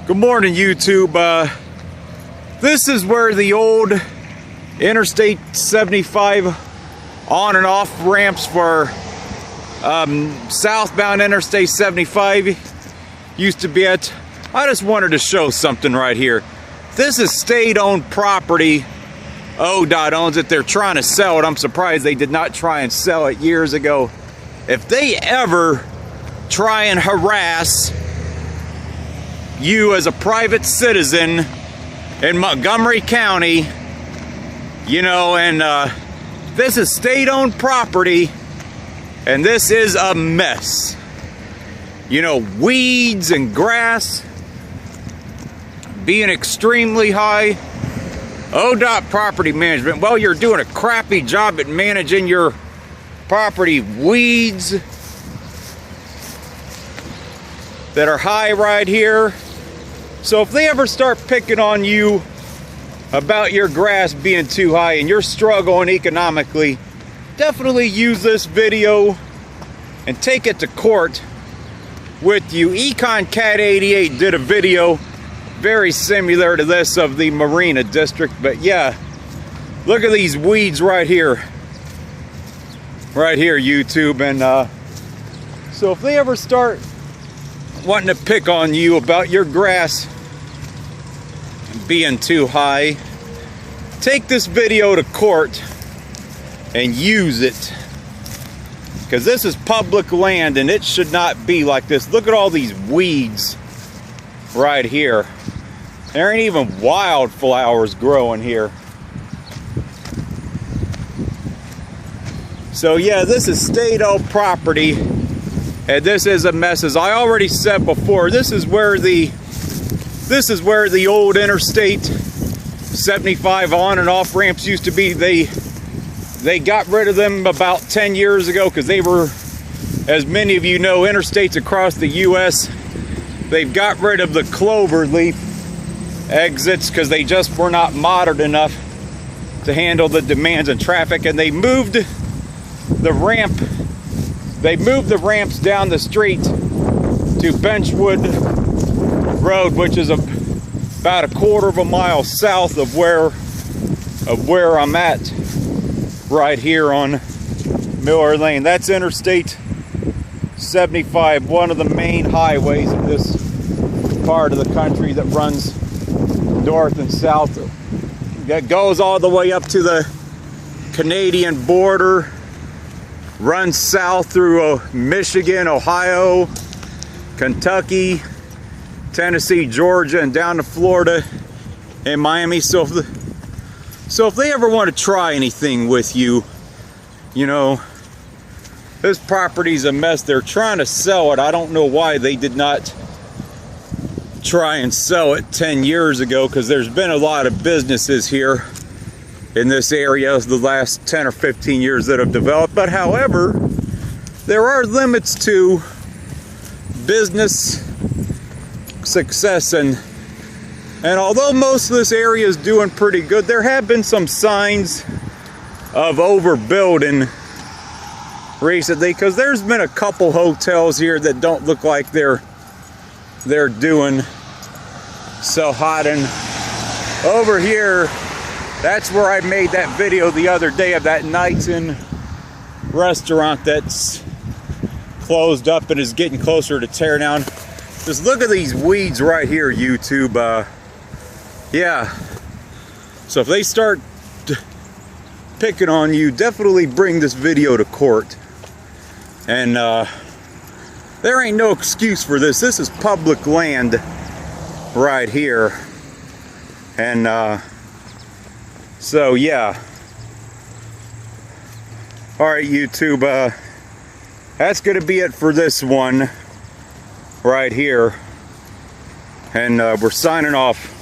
Good morning, YouTube. This is where the old Interstate 75 on and off ramps for southbound Interstate 75 used to be at. I just wanted to show something right here. This is state-owned property. ODOT owns it. They're trying to sell it. I'm surprised they did not try and sell it years ago. If they ever try and harass you as a private citizen in Montgomery County, you know, and this is state-owned property, and this is a mess. You know, weeds and grass being extremely high. ODOT property management, well, you're doing a crappy job at managing your property. Weeds that are high right here. So if they ever start picking on you about your grass being too high and you're struggling economically, definitely use this video and take it to court with you. Econ Cat 88 did a video very similar to this of the Marina District, but yeah, look at these weeds right here, YouTube. And so if they ever start wanting to pick on you about your grass being too high, take this video to court and use it, because this is public land and it should not be like this. Look at all these weeds right here. There ain't even wildflowers growing here. So yeah, this is state-owned property, and this is a mess. As I already said before, this is where the old Interstate 75 on and off ramps used to be. They got rid of them about 10 years ago because they were, as many of you know, interstates across the US, they've got rid of the Cloverleaf exits because they just were not modern enough to handle the demands of traffic, and they moved the ramps down the street to Benchwood Road, which is about a quarter of a mile south of where I'm at right here on Miller Lane. That's Interstate 75, one of the main highways of this part of the country that runs north and south. That goes all the way up to the Canadian border, runs south through Michigan, Ohio, Kentucky, Tennessee, Georgia, and down to Florida and Miami. So if they ever want to try anything with you, you know, this property's a mess. They're trying to sell it. I don't know why they did not try and sell it 10 years ago, because there's been a lot of businesses here in this area the last 10 or 15 years that have developed. But however, there are limits to business success, and although most of this area is doing pretty good, there have been some signs of overbuilding recently, because there's been a couple hotels here that don't look like they're doing so hot. And over here, that's where I made that video the other day of that Nights In restaurant that's closed up and is getting closer to tear down. Just look at these weeds right here, YouTube. Yeah, so if they start picking on you, definitely bring this video to court. And there ain't no excuse for this. This is public land right here. And so yeah. Alright, YouTube, that's gonna be it for this one right here. And we're signing off.